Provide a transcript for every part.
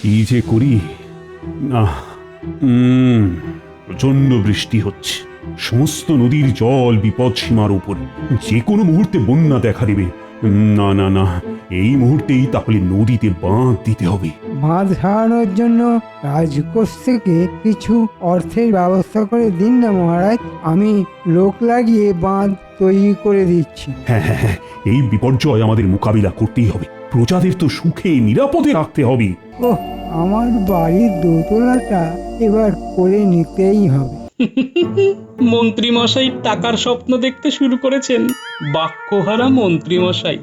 কি যে করি না। প্রচন্ড বৃষ্টি হচ্ছে, সমস্ত নদীর জল বিপদ সীমার উপরে, যে কোনো মুহূর্তে বন্যা দেখা দেবে। না না না, এই মুহূর্তেই তাহলে নদীতে বাঁধ দিতে হবে। বাঁধ সারানোর জন্য রাজকোষ থেকে কিছু অর্থের ব্যবস্থা করে দিন না মহারাজ, আমি লোক লাগিয়ে বাঁধ তৈরি করে দিচ্ছি। হ্যাঁ হ্যাঁ হ্যাঁ, এই বিপর্যয় আমাদের মোকাবিলা করতেই হবে, প্রজাদের তো সুখে নিরাপদে রাখতে হবে। ওহ, আমার বাড়ির দোতলাটা এবার করে নিতেই হবে। মন্ত্রী মশাই টাকার স্বপ্ন দেখতে শুরু করেছেন। বাক্যহারা মন্ত্রী মশাই।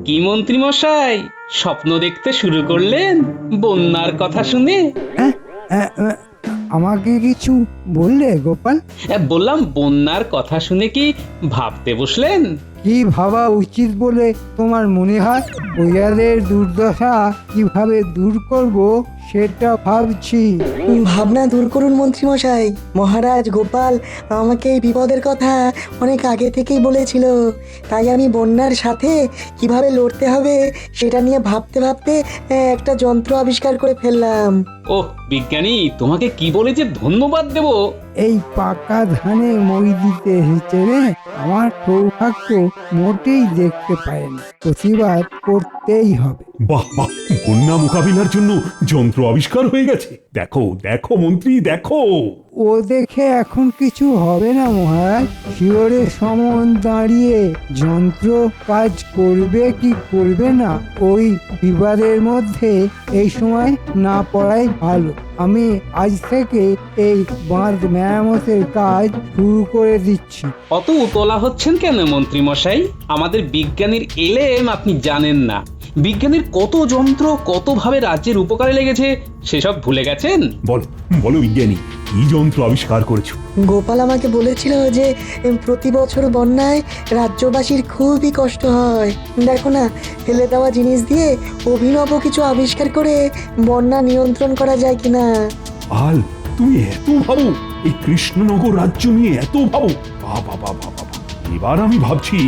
কি মন্ত্রী মশাই, স্বপ্ন দেখতে শুরু করলেন বন্যার কথা শুনে? হ্যাঁ, আমাকে কিছু বললে গোপাল? বললাম বন্যার কথা শুনে কি ভাবতে বসলেন? কি ভাবা উচিত বলে তোমার মনে হয়? প্রজাদের দুর্দশা কিভাবে দূর করব সেটা ভাবছি। ভাবনা দূর করুন মন্ত্রী মশাই। মহারাজ গোপাল আমাকে এই বিপদের কথা অনেক আগে থেকেই বলেছিল, তাই আমি বন্যার সাথে কিভাবে লড়তে হবে সেটা নিয়ে ভাবতে ভাবতে একটা যন্ত্র আবিষ্কার করে ফেললাম। ওহ বিজ্ঞানী, তোমাকে কি বলে যে ধন্যবাদ দেব। এই পাকা ধানে মই দিতে এসেছে রে, আমার সৌভাগ্য মোটেই দেখতে পায় না, প্রতিবাদ করতেই হবে। বাহ বাহ, বন্যা মোকাবিলার জন্য যন্ত্র আবিষ্কার হয়ে গেছে। দেখো দেখো মন্ত্রী, দেখো। ও দেখে এখন কিছু হবে না মহারাজ, শিওরে সমন দাঁড়িয়ে যন্ত্র কাজ করবে কি করবে না ওই বিবাদের মধ্যে এই সময় না পড়াই ভালো। আমি আজ থেকে এই বাঁধ মেরামতের কাজ শুরু করে দিচ্ছি। অত উতলা হচ্ছেন কেন মন্ত্রী মশাই? আমাদের বিজ্ঞানীর এলেম আপনি জানেন না। বিজ্ঞানীর কত যন্ত্র কতভাবে রাজ্যের উপকারে লেগেছে সেসব ভুলে গেছেন? বলো বলো বিজ্ঞানী, কি যন্ত্র আবিষ্কার করেছো? গোপাল আমাকে বলেছিল যে প্রতি বছর বন্যায় রাজ্যবাসীর খুবই কষ্ট হয়। দেখো না, ফেলে দেওয়া জিনিস দিয়ে অভিনব কিছু আবিষ্কার করে বন্যা নিয়ন্ত্রণ করা যায় কিনা। আল, তুমি এত ভাবো? এই কৃষ্ণনগর রাজ্য নিয়ে এত ভাবো? বাবা বাবা বাবা, এবার আমি ভাবছি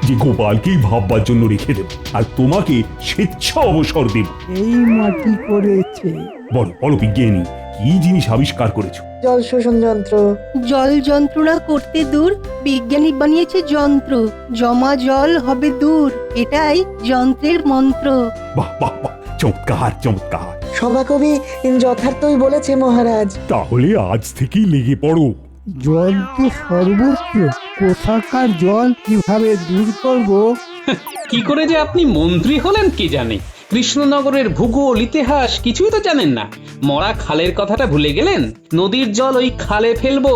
যে গোপালকেই ভাববার জন্য রেখে দেব, আর তোমাকে স্বেচ্ছা অবসর দেব। এই মাটি করেছে। বলো বলো বিজ্ঞানী, কি জিনিস আবিষ্কার করেছো? জল শোষণ যন্ত্র। জল যন্ত্রণা করতে দূর বিজ্ঞানী বানিয়েছে যন্ত্র, জমা জল হবে দূর, এটাই যন্ত্রের মন্ত্র। বাহ বাহ বাহ, চমৎকার চমৎকার। সভাকবি যথার্থই বলেছে মহারাজ। তাহলে আজ থেকেই লেগে পড়ো। জল তো সর্বত্র, কোথাকার জল কিভাবে দূর করব? কি করে যে আপনি মন্ত্রী হলেন কে জানে। কৃষ্ণনগরের ভূগোল ইতিহাস কিছুই তো জানেন না। মরা খালের কথাটা ভুলে গেলেন? নদীর জল ওই খালে ফেলবো,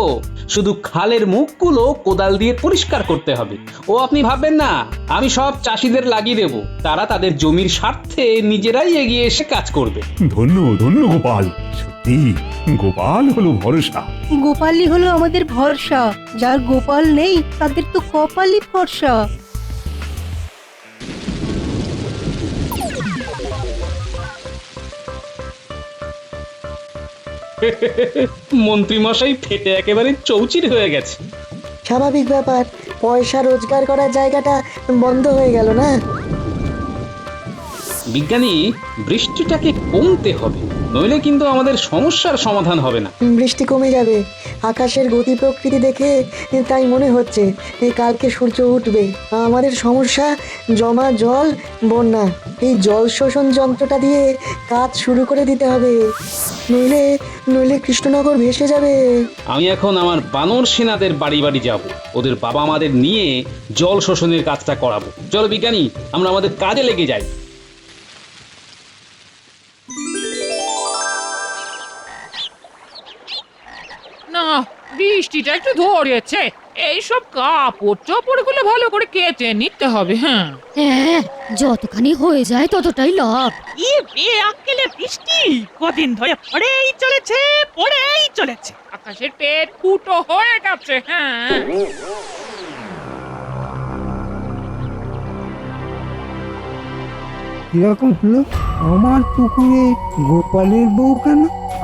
শুধু খালের মুখগুলো কোদাল দিয়ে পরিষ্কার করতে হবে। ও আপনি ভাববেন না আমি সব চাষিদের লাগিয়ে দেব, তারা তাদের জমির স্বার্থে নিজেরাই এগিয়ে এসে কাজ করবে। ধন্য ধন্য গোপাল, সত্যি গোপাল হলো ভরসা। গোপালই হলো আমাদের ভরসা, যার গোপাল নেই তাদের তো কপালই ফর্সা। মন্ত্রী মশাই ফেটে একেবারে চৌচির হয়ে গেছে। স্বাভাবিক ব্যাপার, পয়সা রোজগার করার জায়গাটা বন্ধ হয়ে গেল না। বিজ্ঞানী, বৃষ্টিটাকে কমতে হবে, নইলে কিন্তু আমাদের সমস্যার সমাধান হবে না। বৃষ্টি কমে যাবে, আকাশের গতি প্রকৃতি দেখে তাই মনে হচ্ছে কালকে সূর্য উঠবে। আমাদের সমস্যা জমা জল, বন্যা। এই জল শোষণ যন্ত্রটা দিয়ে কাজ শুরু করে দিতে হবে, নইলে নইলে কৃষ্ণনগর ভেসে যাবে। আমি এখন আমার বানর সেনাদের বাড়ি বাড়ি যাব, ওদের বাবা মাদের নিয়ে জল শোষণের কাজটা করাবো। চলো বিজ্ঞানী, আমরা আমাদের কাজে লেগে যাই। না, বৃষ্টিটা একটু ধরেছে, এইসব কাপড় চোপড় গুলো ভালো করে কেচে নিতে হবে। হ্যাঁ হ্যাঁ, যতখানি হয়ে যায় ততটাই লাভ। আক্কেলে বৃষ্টি কদিন ধরে পড়েই চলেছে, আকাশের পেট ফুটো হয়ে গেছে। হ্যাঁ কিরকম হলো? আমার পুকুরে গোপালের বউ কেন?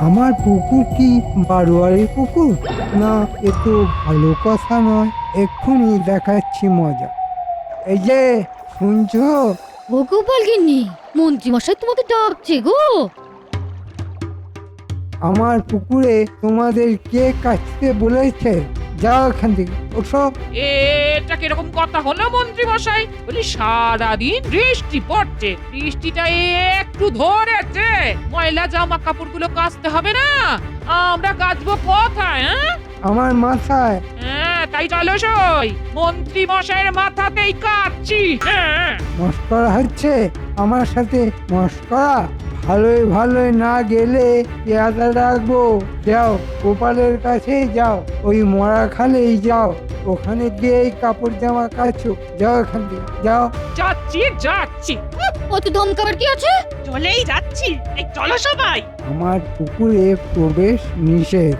আমার পুকুর কি বারোয়ারের পুকুর? না, এ তো ভালো কথা নয়। এক্ষুনি দেখাচ্ছি মজা। এই যে শুনছো? ও গোপাল গিন্নি, মন্ত্রী মশাই তোমাকে ডাকছে গো। আমার পুকুরে তোমাদের কে কাটতে বলেছে? যাও এখান থেকে, ওঠো। এটা কিরকম কথা হলো মন্ত্রী মশাই? বলি সারাদিন বৃষ্টি পড়ছে, বৃষ্টিটা একটু ধরেছে, ময়লা জামা কাপড়গুলো কাচতে হবে না? আমরা কাচবো কোথায়? আমার মাথায়। হ্যাঁ, তাই চলো সই, মন্ত্রী মশাইয়ের মাথাতেই কাচ্ছি। হ্যাঁ, মস্করা হচ্ছে আমার সাথে? মস্করা ভালোই ভালোই না গেলে পেয়াদা রাখবো। যাও গোপালের কাছে যাও, ওই মরা খালেই যাও, ওখানে গিয়ে কাপড় জামা কাচো। যাও এখান থেকে, যাও। যাচ্ছি যাচ্ছি, অত দমকাবার কি আছে? চলেই যাচ্ছি। এই চলো সবাই। আমার পুকুরে প্রবেশ নিষেধ।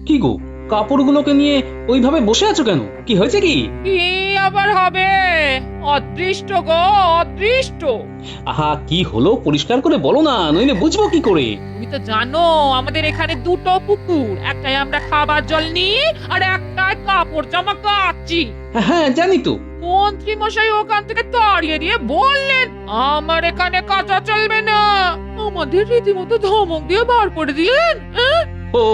কি গো, কাপড়গুলোকে নিয়ে ওইভাবে বসে আছো কেন? কি হয়েছে কি? কি আবার হবে? অদৃষ্ট গো, অদৃষ্ট। আহা, কি হলো পরিষ্কার করে বলো না, নইলে বুঝবো কি করে? তুমি তো জানো আমাদের এখানে দুটো পুকুর, একটাই আমরা খাবার জল নিই আর একটাই কাপড় জামা কাচ্ছি। হ্যাঁ জানি তো। মন্ত্রী মশাই ওখান থেকে তাড়িয়ে দিয়ে বললেন আমার এখানে কাঁচা চলবে না, আমাদের রীতিমতো ধমক দিয়ে বার করে দিলেন। ও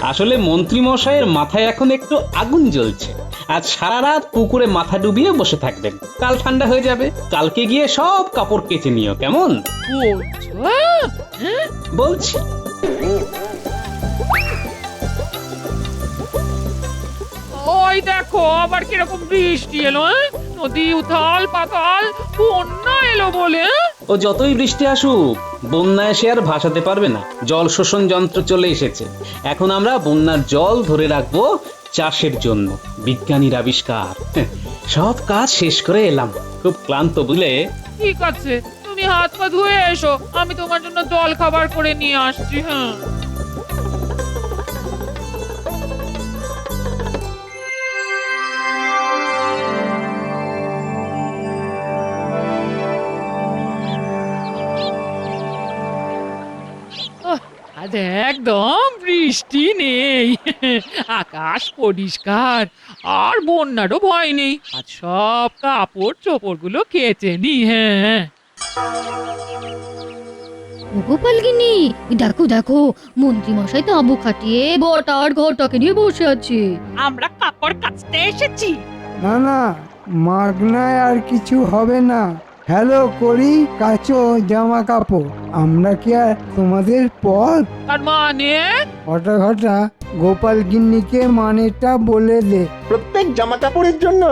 আসলে মন্ত্রী মশাইয়ের মাথায় এখন একটু আগুন জ্বলছে। আজ সারা রাত পুকুরে মাথা ডুবিয়ে বসে থাকবেন, কাল ঠান্ডা হয়ে যাবে, কালকে গিয়ে সব কাপড় কেচে নিও, কেমন? বলছো? বলছি। ওই দেখো আবার কিরকম বৃষ্টি এলো। নদী উথাল পাতাল, বন্যা এলো বলে। ও যতই বৃষ্টি আসুক, বন্যা এসে আর ভাসাতে পারবে না। জল শোষণ যন্ত্র চলে এসেছে। এখন আমরা বন্যার জল ধরে রাখবো চাষের জন্য, বিজ্ঞানীর আবিষ্কার। সব কাজ শেষ করে এলাম, খুব ক্লান্ত বুঝলে। ঠিক আছে, তুমি হাত পা ধুয়ে এসো, আমি তোমার জন্য জল খাবার করে নিয়ে আসছি। হ্যাঁ, আজ একদম বৃষ্টি নেই, আকাশ পরিষ্কার, আর বন্যারও ভয় নেই। আজ সব কাপড় চোপড় গুলো কেচে নি। হ্যাঁ, গোপালগিন্নি, দেখো দেখো, মন্ত্রী মশাই তাঁবু খাটিয়ে বটা আর ঘরটাকে নিয়ে বসে আছে। আমরা কাপড় কাচতে এসেছি। না না, মাগনায় আর কিছু হবে না। হ্যালো করি, কাচো জামা কাপড়। আমরা কি আর তোমাদের পথ? তার মানে ঘটা ঘটা গোপাল গিন্নিকে মানেটা বলে দে। প্রত্যেক জামা কাপড়ের জন্য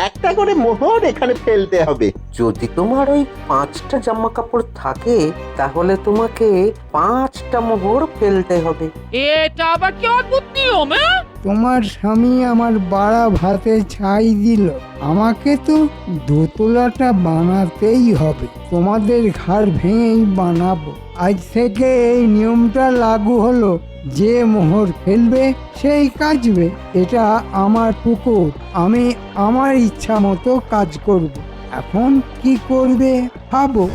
একটা করে মোহর এখানে ফেলতে হবে। যদি তোমার ওই 5টা জামা কাপড় থাকে তাহলে তোমাকে 5টা মোহর ফেলতে হবে। এটা আবার কি অদ্ভুত নিয়ম? তোমার স্বামী আমার বাড়া ভাতে ছাই দিল, আমাকে তো দোতলাটা বানাতেই হবে। তোমাদের ঘাড় ভেঙেই বানাবো। আজ থেকে এই নিয়মটা লাগু হলো, যে মোহর ফেলবে সেই কাচবে। এটা আমার পুকুর, আমি আমার ইচ্ছা মতো কাজ করব। এখন কি করবে ভাবো।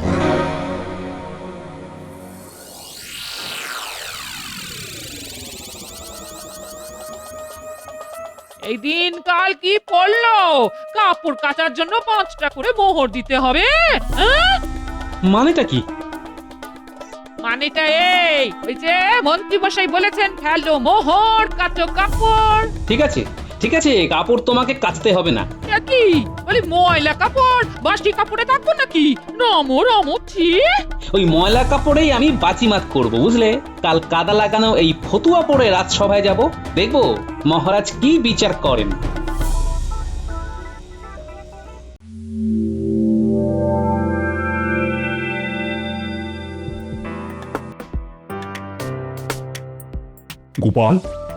এই দিন কাল কি পড়লো? কাপড় কাচার জন্য 5টা করে মোহর দিতে হবে। মানেটা কি? মানেটা এই, ওই যে মন্ত্রী মশাই বলেছেন ফেলো মোহর, কাচো কাপড়। ঠিক আছে ঠিক আছে, কাপড় তোমাকে কাচতে হবে না। কি বলি, ময়লা কাপড় বাসি কাপড়ে থাকবো নাকি? নমো রমো ঠিক। ওই ময়লা কাপড়েই আমি বাজিমাত করব, বুঝলে? কাল কাদা লাগানো এই ফতুয়া পরে রাজসভায় যাব, দেখবো মহারাজ কি বিচার করেন। গোপাল,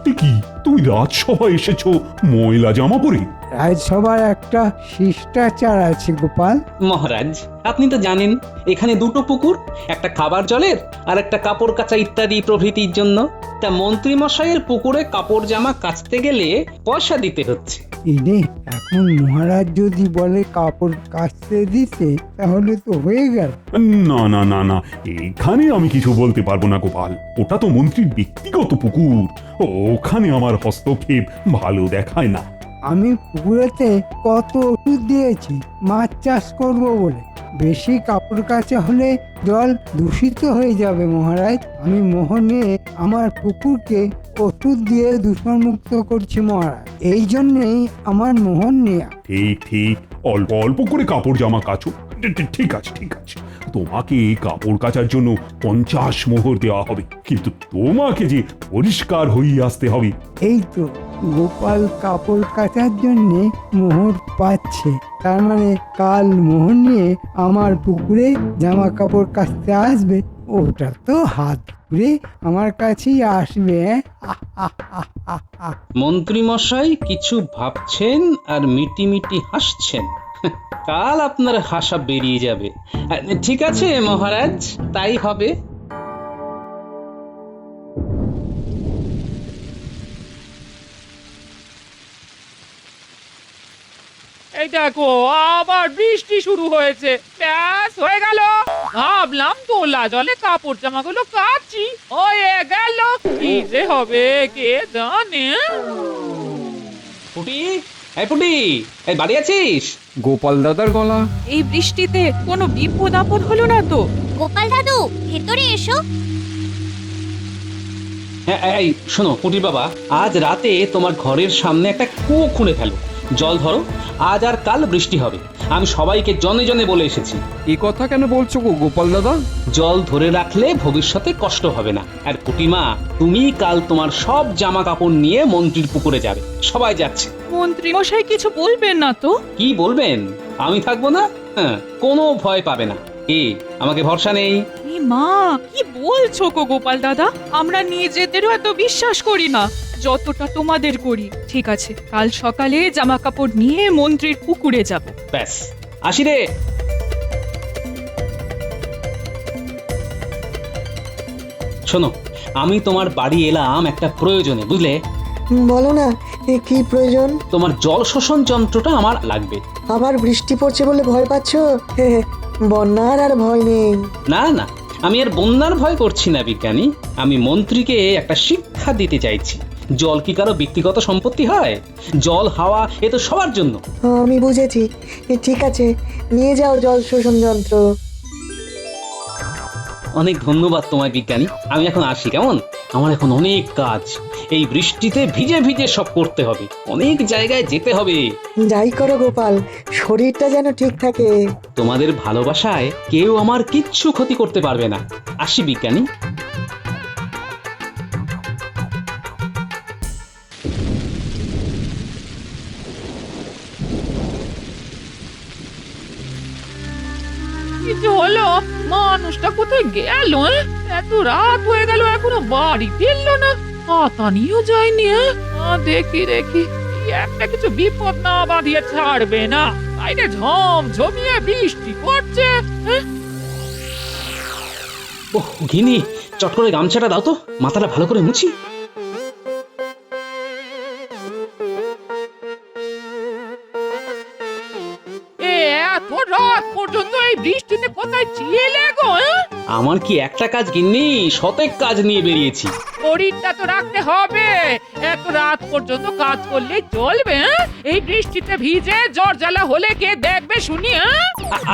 এ কি তুমি রাজসভায় এসেছো ময়লা জামা পরে? রাজসভার একটা শিষ্টাচার আছে গোপাল। মহারাজ, আপনি তো জানেন এখানে দুটো পুকুর, একটা খাবার জলের আর একটা কাপড় কাচা ইত্যাদি প্রভৃতির জন্য। তা মন্ত্রী মশাইয়ের পুকুরে কাপড় জামা কাচতে গেলে পয়সা দিতে হচ্ছে। ইরে, এখন মহারাজ যদি বলে কাপড় কাচতে দিতে তাহলে তো হয়ে গেল। না না না না, এখানে আমি কিছু বলতে পারবো না গোপাল, ওটা তো মন্ত্রীর ব্যক্তিগত পুকুর, ওখানে আমার হস্তক্ষেপ ভালো দেখায় না। আমি পুকুরেতে কত ওষুধ দিয়েছি মাছ চাষ করব বলে। বেশি কাপড় কাচা হলে জল দূষিত হয়ে যাবে মহারাজ। আমি মোহনে আমার পুকুরকে ওষুধ দিয়ে দূষণমুক্ত করছি মহারাজ, এই জন্যেই আমার মোহন নেয়া। ঠিক ঠিক, অল্প অল্প করে কাপড় জামা কাচো। ঠিক আছে ঠিক আছে, তোমাকে কাপড় কাচার জন্য 50 মোহর দেওয়া হবে, কিন্তু তোমাকে যে পরিষ্কার হয়ে আসতে হবে। এই তো গোপাল কাপড় কাচার জন্যে মোহর পাচ্ছে, তার মানে কাল মোহর নিয়ে আমার পুকুরে জামা কাপড় কাচতে আসবে, ওটা তো হাত ধরে আমার কাছেই আসবে। মন্ত্রী মশাই কিছু ভাবছেন আর মিটি মিটি হাসছেন। কাল আপনার হাসা বেরিয়ে যাবে। ঠিক আছে মহারাজ, তাই হবে। এই দেখো আবার বৃষ্টি শুরু হয়েছে। ব্যাস হয়ে গেল। ভাবলাম দোলা জলে কাপড় জামাগুলো কাচি, হয়ে গেল। কি যে হবে কে জানে। পুটি, এই পুটি, এই বাড়ি আছিস? গোপাল দাদার গলা। এই বৃষ্টিতে কোনো বিপদ আপদ হলো না তো? গোপাল দাদু ভেতরে এসো। হ্যাঁ, এই শোনো পুটির বাবা, আজ রাতে তোমার ঘরের সামনে একটা কুয়ো খুঁড়ে ফেলো, জল ধরো। আজ আর কাল বৃষ্টি হবে, আমি সবাইকে জনে জনে বলে এসেছি। এ কথা কেন বলছো গো গোপাল দাদা? জল ধরে রাখলে ভবিষ্যতে কষ্ট হবে না। আর পুটিমা, তুমি কাল তোমার সব জামা কাপড় নিয়ে মন্ত্রীর পুকুরে যাবে, সবাই যাচ্ছে। মন্ত্রী মশাই কিছু বলবেন না তো? কি বলবেন, আমি থাকবো না? হ্যাঁ, কোনো ভয় পাবে না। আমাকে ভরসা নেই? মা, কি বলছো গো গোপাল দাদা? আমরা নিজেদেরও এত বিশ্বাস করি না যতটা তোমাদের করি। ঠিক আছে, কাল সকালে জামা কাপড় নিয়ে মন্ত্রীর পুকুরে যাব। ব্যাস, আসি রে। শোনো, আমি তোমার বাড়ি এলাম একটা প্রয়োজনে, বুঝলে? বলো না, কি প্রয়োজন? তোমার জল শোষণ যন্ত্রটা আমার লাগবে। আবার বৃষ্টি পড়ছে বলে ভয় পাচ্ছ? বন্যার আর ভয় নেই। না না, আমি আর বন্যার ভয় করছি না বিজ্ঞানী, আমি মন্ত্রীকে একটা শিক্ষা দিতে চাইছি। জল কি কারো ব্যক্তিগত সম্পত্তি হয়? জল হাওয়া এ তো সবার জন্য। আমি বুঝেছি, ঠিক আছে, নিয়ে যাও জল শোষণ যন্ত্র। অনেক ধন্যবাদ তোমায় বিজ্ঞানী, আমি এখন আসি কেমন? আমার এখন অনেক কাজ, এই বৃষ্টিতে ভিজে ভিজে সব করতে হবে, অনেক জায়গায় যেতে হবে। যাই করো গোপাল, শরীরটা যেন ঠিক থাকে। তোমাদের ভালোবাসায় কেউ আমার কিচ্ছু ক্ষতি করতে পারবে না। আসি বিজ্ঞানী। কিছু হলো? মানুষটা কোথায় গেল? এত রাত হয়ে গেল এখনো বাড়ি ফিরলো না, হাতা নিয়েও যায়নি। দেখি দেখি, একটা কিছু বিপদ না বাঁধিয়ে ছাড়বে না। বাইরে ঝমঝমিয়ে বৃষ্টি পড়ছে। ওহ ঘিনি, চট করে গামছাটা দাও তো, মাথাটা ভালো করে মুছি। এত রাত পর্যন্ত এই বৃষ্টিতে কোথায় ছিলে গো? আমার কি একটা কাজ গিন্নি, শতেক কাজ নিয়ে বেরিয়েছি। শরীরটা তো রাখতে হবে, এত রাত পর্যন্ত কাজ করলে চলবে? এই বৃষ্টিতে ভিজে জ্বর জ্বালা হলে কে দেখবে শুনি?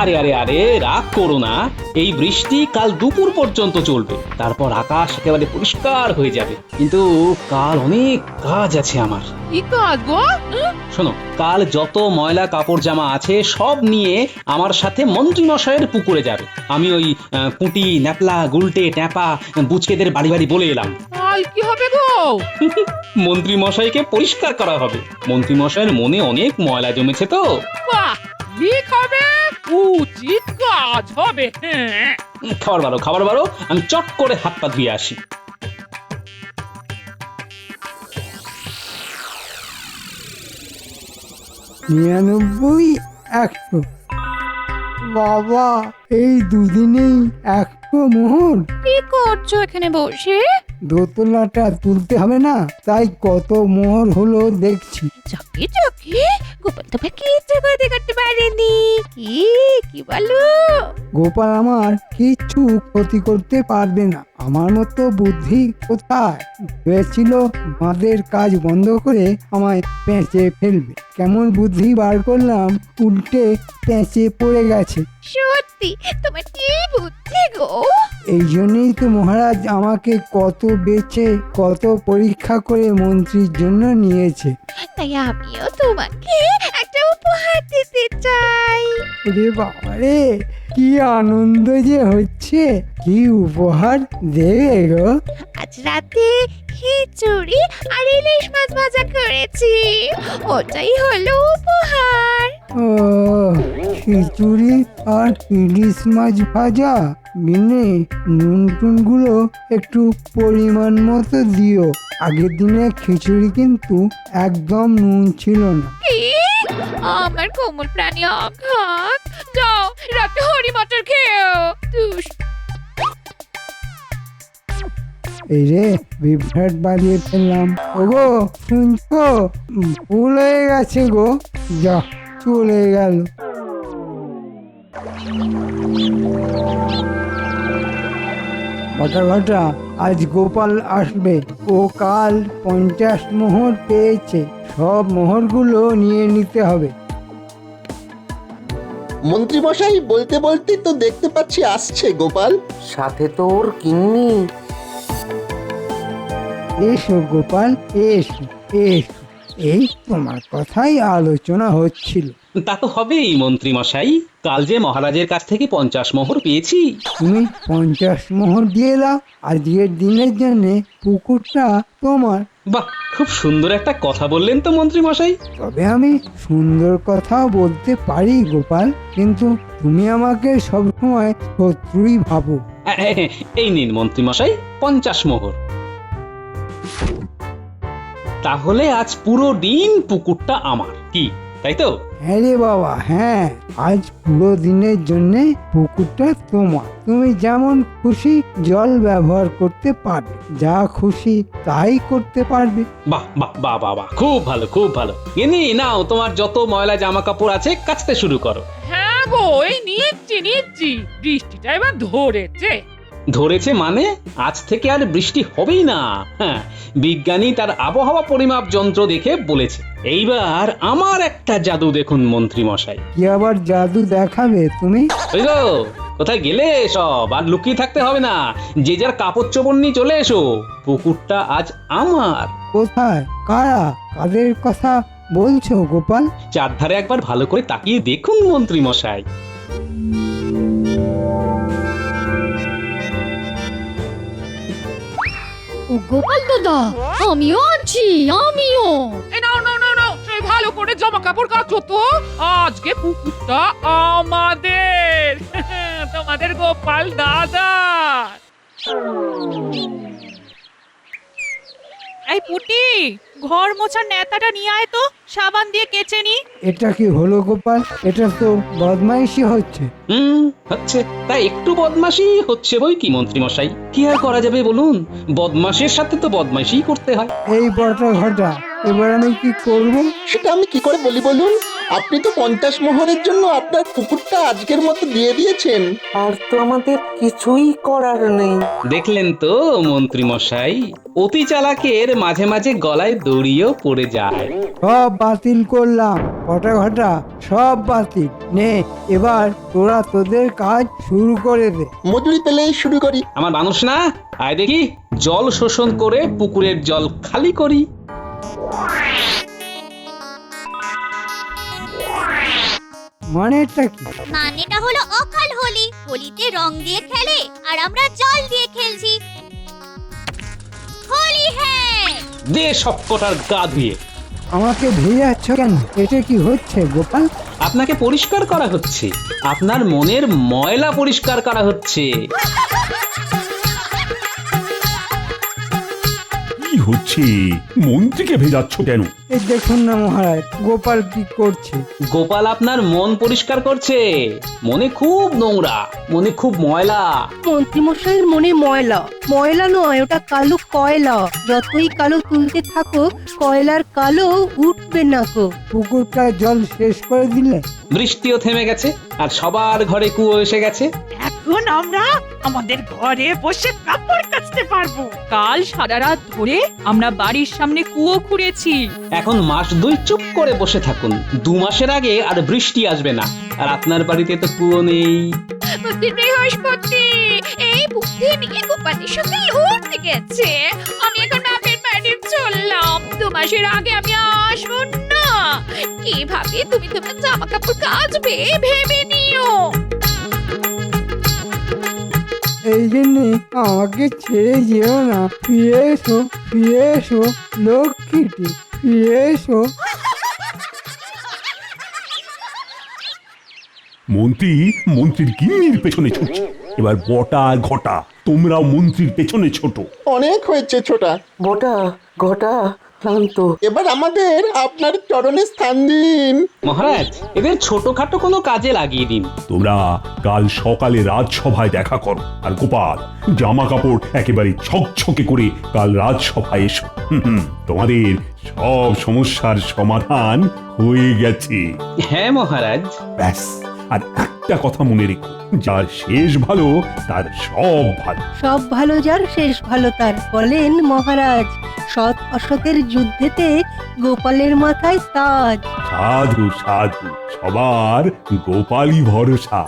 আরে আরে আরে, রাগ করো না, এই বৃষ্টি কাল দুপুর পর্যন্ত চলবে, তারপর আকাশ একেবারে পরিষ্কার হয়ে যাবে। কিন্তু কাল অনেক কাজ আছে আমার। কি কাজ গো? শোনো, কাল যত ময়লা কাপড় জামা আছে সব নিয়ে আমার সাথে মন্ত্রী মশাইয়ের পুকুরে যাবে। আমি ওই পুঁটি, ন্যাপলা, গুলটে, ট্যাপা, বুচকেদের বাড়ি বাড়ি বলে এলাম। কাল কি হবে গো? মন্ত্রী মশাইকে পরিষ্কার করা হবে, মন্ত্রী মশাইয়ের মনে অনেক ময়লা জমেছে তো। বাহ, ঠিক হবে, উচিত কাজ হবে। খাবার বারো, আমি চট করে হাত পা ধুয়ে আসি। 99, 100। বাবা, এই দুদিনেই 100 মোহর। কি করছো এখানে বসে? দোতলাটা তুলতে হবে না, তাই কত মোহর হলো দেখছি। চকে চকে গোপাল তো ভাই কিচ্ছু করতে পারেনি। কি বলো? গোপাল আমার কিচ্ছু ক্ষতি করতে পারবে না, আমার মতো বুদ্ধি কোথায়। ভেবেছিল বাঁধের কাজ বন্ধ করে আমায় পেঁচে ফেলবে, কেমন বুদ্ধি বার করলাম, উল্টে পেঁচে পড়ে গেছে। সত্যি তোমার কি বুদ্ধি গো। এই জন্যই তো মহারাজ আমাকে কত বেছে কত পরীক্ষা করে মন্ত্রীর জন্য নিয়েছে। তাই আমিও তোমাকে একটা উপহার দিতে চাই। রে বাবারে, কি আনন্দ যে হচ্ছে! কি উপহার দেবে গো? আজ রাতে খিচুড়ি আর ইলিশ মাছ ভাজা করেছি, ওটাই হলো উপহার। ও, খিচুড়ি আর ইলিশ মাছ ভাজা। মিনে নুন টুনগুলো একটু পরিমাণ মতো দিও, আগের দিনে খিচুড়ি কিন্তু একদম নুন ছিল না। কি? আমার কোমল প্রাণী আঘাত। যাও রাতে হরি মটর খেও। এই রে, বিভ্রাট বাজিয়ে ফেললাম। ওগো শুনছো? ভুল হয়ে গেছে গো, যা চলে গেল। ঘটা আজ গোপাল আসবে, ও কাল 50 মোহর পেয়েছে, সব মোহরগুলো নিয়ে নিতে হবে। মন্ত্রী মশাই বলতে বলতে তো দেখতে পাচ্ছি আসছে গোপাল। সাথে তোর কিন্নি। এসো গোপাল, এসো এসো, এই তোমার কথাই আলোচনা হচ্ছিল। তা তো হবেই মন্ত্রী মশাই, কাল যে মহারাজের কাছ থেকে 50 মোহর পেয়েছি। তুমি 50 মোহর দিয়ে দাও, আজকের দিনের জন্য পুকুরটা তোমার। বাহ, খুব সুন্দর একটা কথা বললেন তো মন্ত্রী মশাই। তবে আমি সুন্দর কথাও বলতে পারি গোপাল, কিন্তু তুমি আমাকে সবসময় শত্রুই ভাবো। এই নিন মন্ত্রী মশাই 50 মোহর। তাহলে আজ পুরো দিন পুকুরটা আমার, কি তাই তো? হ্যাঁ রে বাবা, হ্যাঁ, আজ পুরো দিনের জন্য পুকুরটা তোমার। তুমি যেমন খুশি জল ব্যবহার করতে পারবে, যা খুশি তাই করতে পারবে। বাহ বাহ বাহ বাহ বাহ, খুব ভালো খুব ভালো। এনে নাও, তোমার যত ময়লা জামা কাপড় আছে কাচতে শুরু করো। হ্যাঁ গো, এই নিচ্ছি। বৃষ্টিটা এবার ধরেছে। ধরেছে মানে আজ থেকে আর বৃষ্টি হবেই না। হ্যাঁ, বিজ্ঞানী তার আবহাওয়া পরিমাপ যন্ত্র দেখে বলেছে। এইবার আমার একটা জাদু দেখুন মন্ত্রী মশাই। কি আবার জাদু দেখাবে তুমি? ওই গো, কোথায় গেলে সব? আর লুকিয়ে থাকতে হবে না, যে যার কাপড় চোপড় নিয়ে চলে এসো, পুকুরটা আজ আমার। কোথায়? কারা? কাদের কথা বলছো গোপাল? চারধারে একবার ভালো করে তাকিয়ে দেখুন মন্ত্রী মশাই। ও গোপাল দাদা, আমিও আছি, আমিও। এই নাও, সেই ভালো করে জামা কাপড় কাচো তো, আজকে পুকুরটা আমাদের। তোমাদের গোপাল দাদা। এই পুটি, ঘর মোছার নেতাটা নিয়ে আয় তো, সাবান দিয়ে কেচে নি। এটা কি হলো গোপাল? এটা তো বদমাইশি হচ্ছে। হচ্ছে, তাই একটু বদমাশি হচ্ছে বই কি মন্ত্রী মশাই, কি আর করা যাবে বলুন, বদমাশের সাথে তো বদমাশি করতে হয়। এই বটা ঘটা, এবার আমি কি করব? সেটা আমি কি করে বলি বলুন? আপনি তো 50 মোহরের জন্য আপনার পুকুরটা আজকের মতো দিয়ে দিয়েছেন। আর তো আমাদের কিছুই করার নেই। দেখলেন তো মন্ত্রী মশাই, অতি চালাকের মাঝে মাঝে গলায় দড়িও পড়ে যায়। সব বাতিল করলাম বটা ঘটা, সব বাতিল। নে, এবার তোরা তোদের কাজ শুরু করে দে। মজুরি পেলেই শুরু করি। আমার মানুষ না, আয় দেখি জল শোষণ করে পুকুরের জল খালি করি। মানেটা কি? মানেটা হলো অকাল হোলি। হোলিতে রং দিয়ে খেলে আর আমরা জল দিয়ে খেলছি। হোলি হ্যাঁ। দে সব কটার গা ধুয়ে। আমাকে ভেজাচ্ছ কেন? এটা কি হচ্ছে গোপাল? আপনাকে পরিষ্কার করা হচ্ছে, আপনার মনের ময়লা পরিষ্কার করা হচ্ছে। কি হচ্ছে? মন্ত্রীকে ভেজাচ্ছ কেন? এই দেখুন না মহারাজ, গোপাল কি করছে। গোপাল আপনার মন পরিষ্কার করছে। মনে খুব নোংরা, মনে খুব ময়লা। মন্ত্রীমশাইয়ের মনে ময়লা, ময়লা নয়, ওটা কালো কয়লা। যতই কালো তুলতে থাকো, কয়লার কালো উঠবে না গো। পুকুরটা জল শেষ করে দিলে? বৃষ্টিও থেমে গেছে আর সবার ঘরে কুয়ো এসে গেছে। এখন আমরা আমাদের ঘরে বসে কাপড় কাচতে পারবো। কাল সারা রাত ধরে আমরা বাড়ির সামনে কুয়ো খুঁড়েছি। এখন মাস 2 চুপ করে বসে থাকুন। 2 মাসের আগে আর বৃষ্টি আসবে না। আর আপনার বাড়িতে তো কুয়ো নেই। বৃহস্পতি এই বুদ্ধি নিয়ে গোপালের সঙ্গে লড়তে গেছে। আমি এখন বাপের বাড়ি চললাম। 2 মাসের আগে আমি আসবো না। কিভাবে তুমি তোমার জামা কাপড় কাচবে ভেবে নিও। এই জন্যে আমাকে ছেড়ে যেও না। ফিরে এসো, ফিরে এসো লক্ষ্মীটি, ফিরে এসো। মন্ত্রীর গিন্নির পেছনে ছুটছে। এবার বটা ঘটা তোমরাও মন্ত্রীর পেছনে ছোট। অনেক হয়েছে ছোটা। বটা ঘটা ক্লান্ত। এবার আমাদের আপনার চরণে স্থান দিন। মহারাজ, এদের ছোটখাটো কোনো কাজে লাগিয়ে দিন। তোমরা কাল সকালে রাজসভায় দেখা করো। আর গোপাল, জামা কাপড় একেবারে ছকছকে করে কাল রাজসভায় এসো। তোমাদের সব সমস্যার সমাধান হয়ে গেছে। হ্যাঁ মহারাজ। ব্যাস, আর একটা কথা মনে রেখো, যার শেষ ভালো তার সব ভালো। সব ভালো যার শেষ ভালো তার, বলেন মহারাজ। সৎ অসতের যুদ্ধেতে গোপালের মাথায় তাজ। সাধু সাধু, সবার গোপালই ভরসা।